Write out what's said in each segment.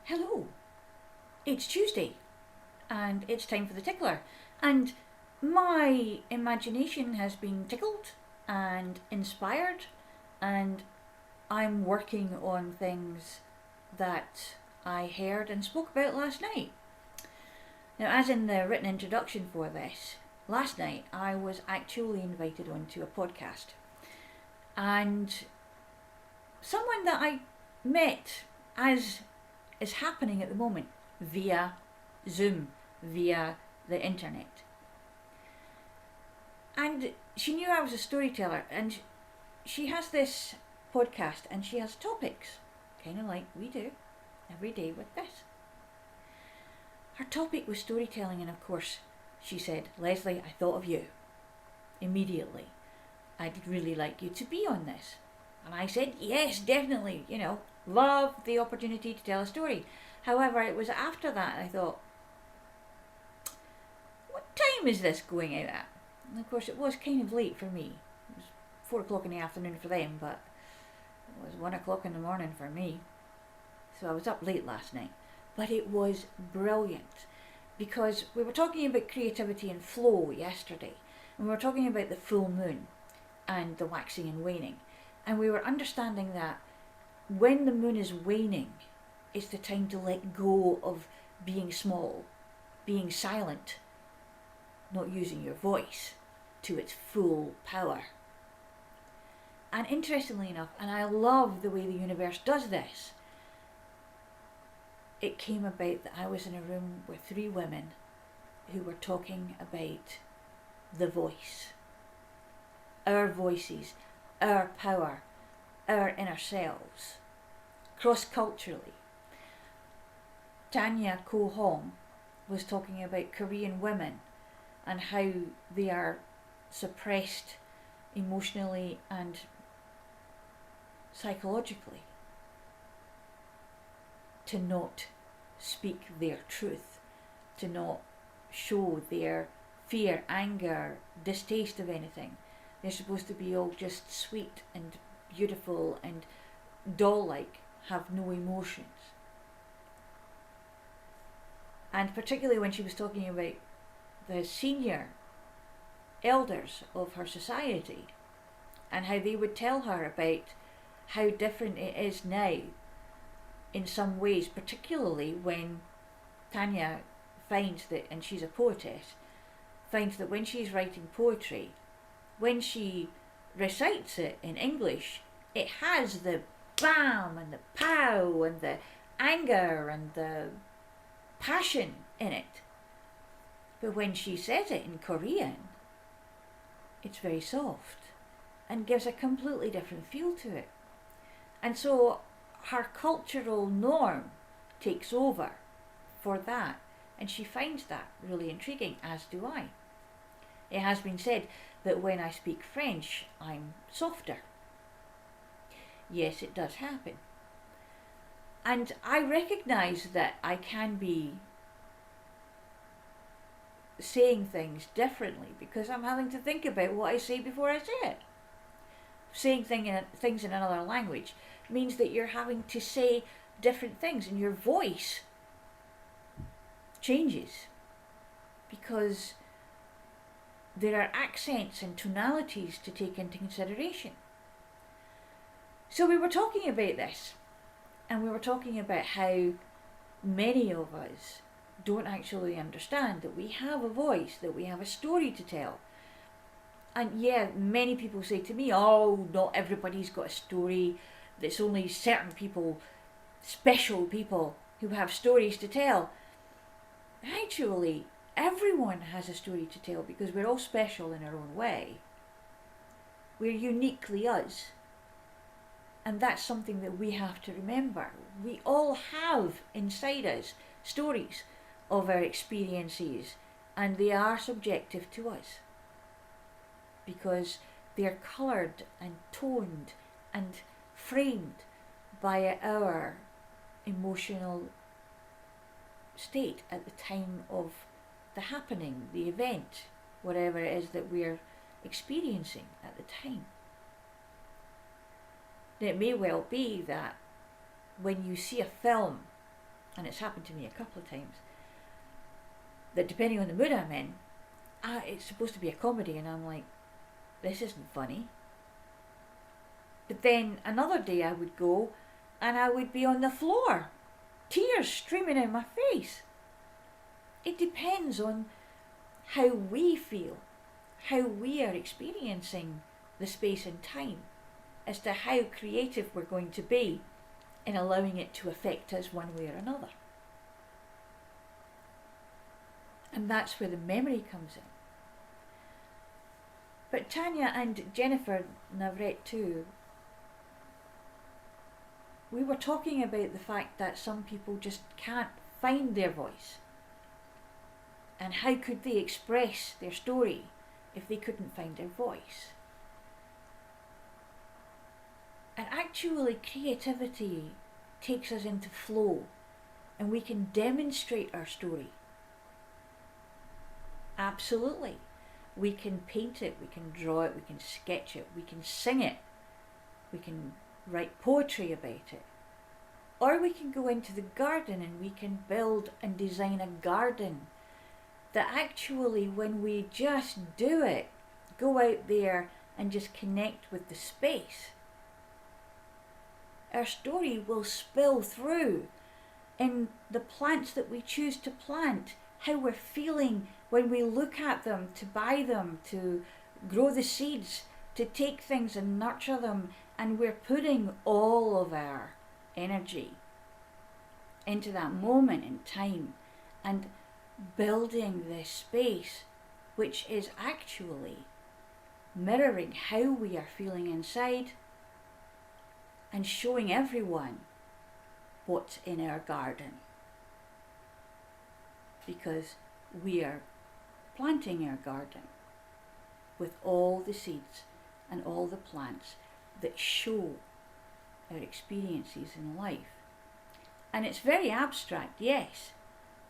Hello, it's Tuesday and it's time for the Tickler. And my imagination has been tickled and inspired, and I'm working on things that I heard and spoke about last night. Now, as in the written introduction for this, last night I was actually invited onto a podcast, and someone that I met, as is happening at the moment, via Zoom, via the internet. And she knew I was a storyteller, and she has this podcast and she has topics, kind of like we do every day with this. Her topic was storytelling, and of course, she said, "Leslie, I thought of you immediately. I'd really like you to be on this." And I said, "Yes, definitely, love the opportunity to tell a story." However, it was after that I thought, what time is this going out at? And of course, it was kind of late for me. It was 4 o'clock in the afternoon for them, but it was 1 o'clock in the morning for me. So I was up late last night. But it was brilliant, because we were talking about creativity and flow yesterday, and we were talking about the full moon and the waxing and waning, and we were understanding that when the moon is waning, it's the time to let go of being small, being silent, not using your voice to its full power. And interestingly enough, and I love the way the universe does this, it came about that I was in a room with 3 women who were talking about the voice, our voices, our power, our inner selves, cross-culturally. Tanya Ko Hong was talking about Korean women and how they are suppressed emotionally and psychologically to not speak their truth, to not show their fear, anger, distaste of anything. They're supposed to be all just sweet and beautiful and doll-like, have no emotions. And particularly when she was talking about the senior elders of her society and how they would tell her about how different it is now in some ways, particularly when Tanya finds that, and she's a poetess, finds that when she's writing poetry, when she recites it in English, it has the bam and the pow and the anger and the passion in it. But when she says it in Korean, it's very soft and gives a completely different feel to it. And so her cultural norm takes over for that, and she finds that really intriguing, as do I. It has been said that when I speak French, I'm softer. Yes, it does happen. And I recognise that I can be saying things differently because I'm having to think about what I say before I say it. Saying things in another language means that you're having to say different things, and your voice changes because there are accents and tonalities to take into consideration. So we were talking about this, and we were talking about how many of us don't actually understand that we have a voice, that we have a story to tell. And yeah, many people say to me, "Oh, not everybody's got a story. It's only certain people, special people, who have stories to tell." Actually, everyone has a story to tell because we're all special in our own way. We're uniquely us. And that's something that we have to remember. We all have inside us stories of our experiences, and they are subjective to us because they're coloured and toned and framed by our emotional state at the time of the happening, the event, whatever it is that we're experiencing at the time. It may well be that when you see a film and it's happened to me a couple of times, that depending on the mood I'm in, it's supposed to be a comedy, and I'm like, this isn't funny. But then another day I would go and I would be on the floor, tears streaming in my face. It depends on how we feel, how we are experiencing the space and time, as to how creative we're going to be in allowing it to affect us one way or another. And that's where the memory comes in. But Tanya and Jennifer Navrette too, we were talking about the fact that some people just can't find their voice. And how could they express their story if they couldn't find their voice? And actually, creativity takes us into flow, and we can demonstrate our story. Absolutely. We can paint it, we can draw it, we can sketch it, we can sing it, we can write poetry about it. Or we can go into the garden and we can build and design a garden that actually, when we just do it, go out there and just connect with the space, our story will spill through in the plants that we choose to plant, how we're feeling when we look at them, to buy them, to grow the seeds, to take things and nurture them, and we're putting all of our energy into that moment in time and building this space, which is actually mirroring how we are feeling inside and showing everyone what's in our garden, because we are planting our garden with all the seeds and all the plants that show our experiences in life. And it's very abstract, yes,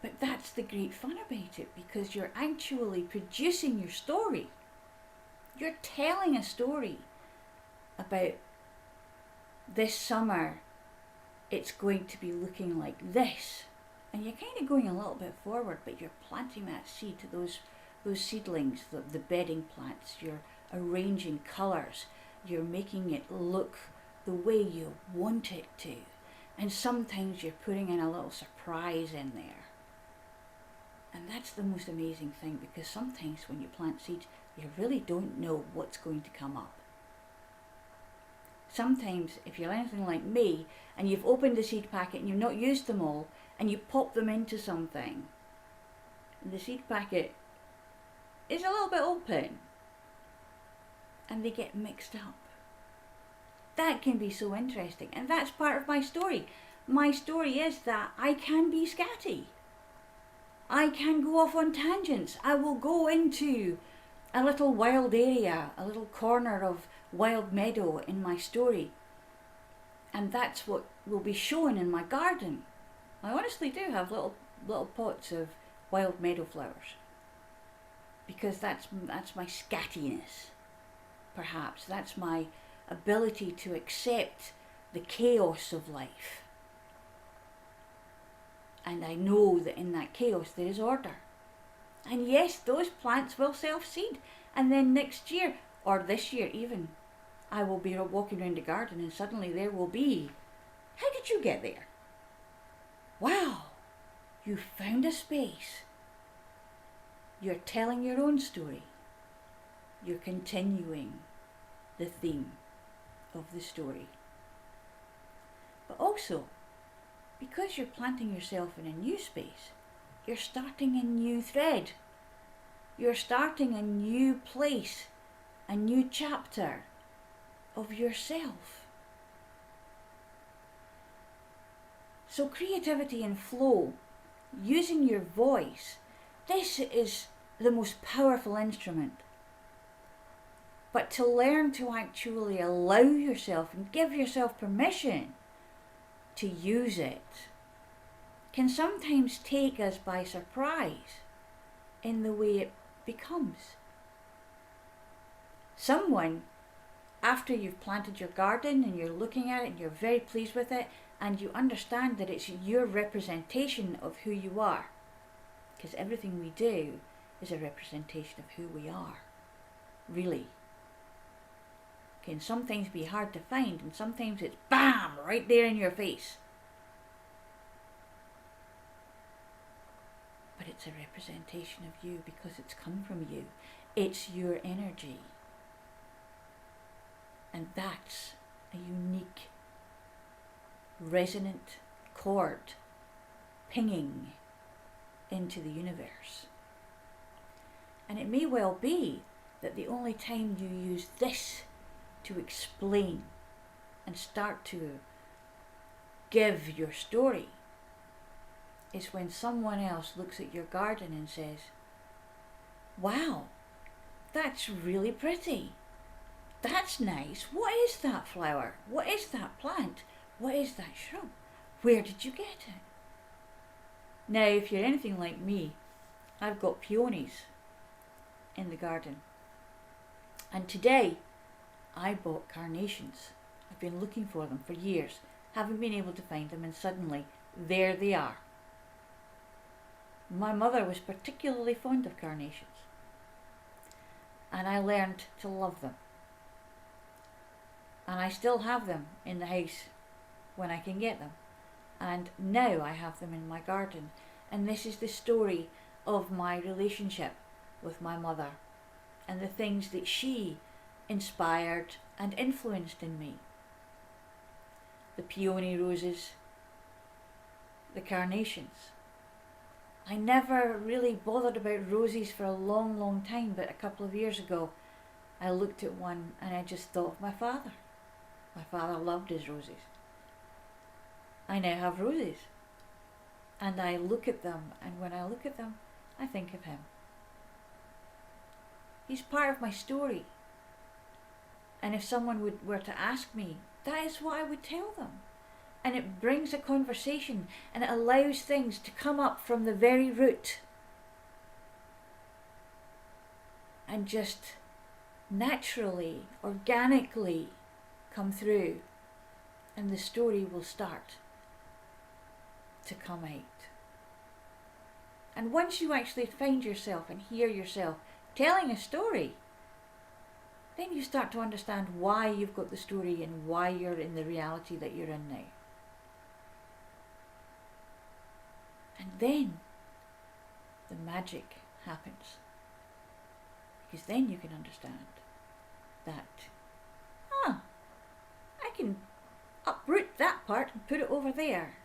but that's the great fun about it, because you're actually producing your story. You're telling a story about this summer it's going to be looking like this. And you're kind of going a little bit forward, but you're planting that seed to those seedlings, the bedding plants. You're arranging colours. You're making it look the way you want it to. And sometimes you're putting in a little surprise in there. And that's the most amazing thing, because sometimes when you plant seeds, you really don't know what's going to come up. Sometimes, if you're anything like me, and you've opened the seed packet and you've not used them all, and you pop them into something, and the seed packet is a little bit open, and they get mixed up. That can be so interesting, and that's part of my story. My story is that I can be scatty. I can go off on tangents. I will go into a little wild area, a little corner of wild meadow in my story, and that's what will be shown in my garden. I honestly do have little pots of wild meadow flowers, because that's my scattiness. Perhaps that's my ability to accept the chaos of life, and I know that in that chaos there is order. And yes, those plants will self-seed, and then next year, or this year even, I will be walking around the garden and suddenly there will be, how did you get there? Wow, you found a space. You're telling your own story. You're continuing the theme of the story. But also, because you're planting yourself in a new space, you're starting a new thread. You're starting a new place, a new chapter of yourself. So creativity and flow, using your voice, this is the most powerful instrument. But to learn to actually allow yourself and give yourself permission to use it can sometimes take us by surprise in the way it becomes. Someone after you've planted your garden and you're looking at it and you're very pleased with it, and you understand that it's your representation of who you are, because everything we do is a representation of who we are, really. Can sometimes be hard to find, and sometimes it's BAM! Right there in your face. But it's a representation of you because it's come from you. It's your energy. And that's a unique, resonant chord pinging into the universe. And it may well be that the only time you use this to explain and start to give your story is when someone else looks at your garden and says, wow, that's really pretty. That's nice. What is that flower? What is that plant? What is that shrub? Where did you get it? Now, if you're anything like me, I've got peonies in the garden. And today, I bought carnations. I've been looking for them for years, haven't been able to find them, and suddenly, there they are. My mother was particularly fond of carnations, and I learned to love them. And I still have them in the house when I can get them. And now I have them in my garden. And this is the story of my relationship with my mother and the things that she inspired and influenced in me. The peony roses, the carnations. I never really bothered about roses for a long, long time, but a couple of years ago I looked at one and I just thought of my father. My father loved his roses. I now have roses. And I look at them, and when I look at them, I think of him. He's part of my story. And if someone were to ask me, that is what I would tell them. And it brings a conversation, and it allows things to come up from the very root. And just naturally, organically come through, and the story will start to come out. And once you actually find yourself and hear yourself telling a story, then you start to understand why you've got the story and why you're in the reality that you're in now. And then the magic happens. Because then you can understand that, I can uproot that part and put it over there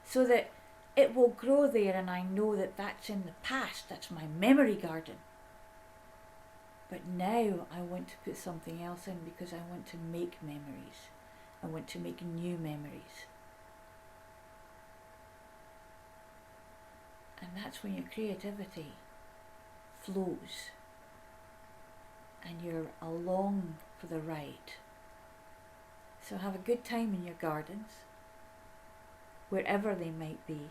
so that it will grow there, and I know that that's in the past, that's my memory garden. But now I want to put something else in because I want to make memories. I want to make new memories. And that's when your creativity flows and you're along for the ride. So have a good time in your gardens, wherever they might be,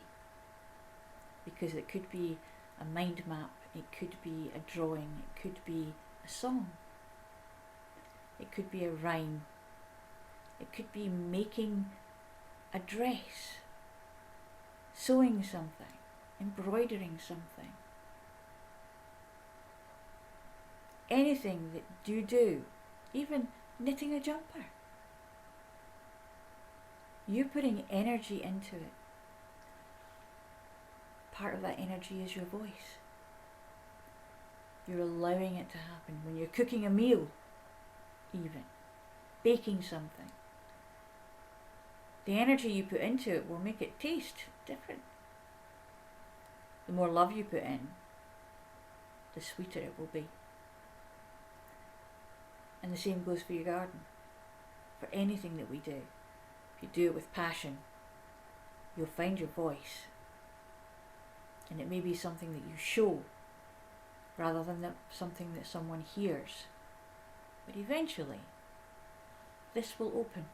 because it could be a mind map, it could be a drawing, it could be a song, it could be a rhyme, it could be making a dress, sewing something, embroidering something. Anything that you do, even knitting a jumper. You're putting energy into it. Part of that energy is your voice. You're allowing it to happen when you're cooking a meal, even baking something. The energy you put into it will make it taste different. The more love you put in, the sweeter it will be. And the same goes for your garden, for anything that we do. If you do it with passion, you'll find your voice. And it may be something that you show rather than something that someone hears. But eventually, this will open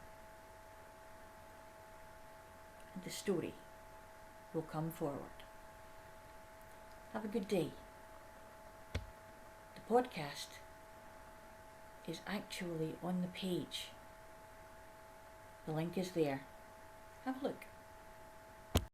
and the story will come forward. Have a good day. The podcast is actually on the page. The link is there. Have a look.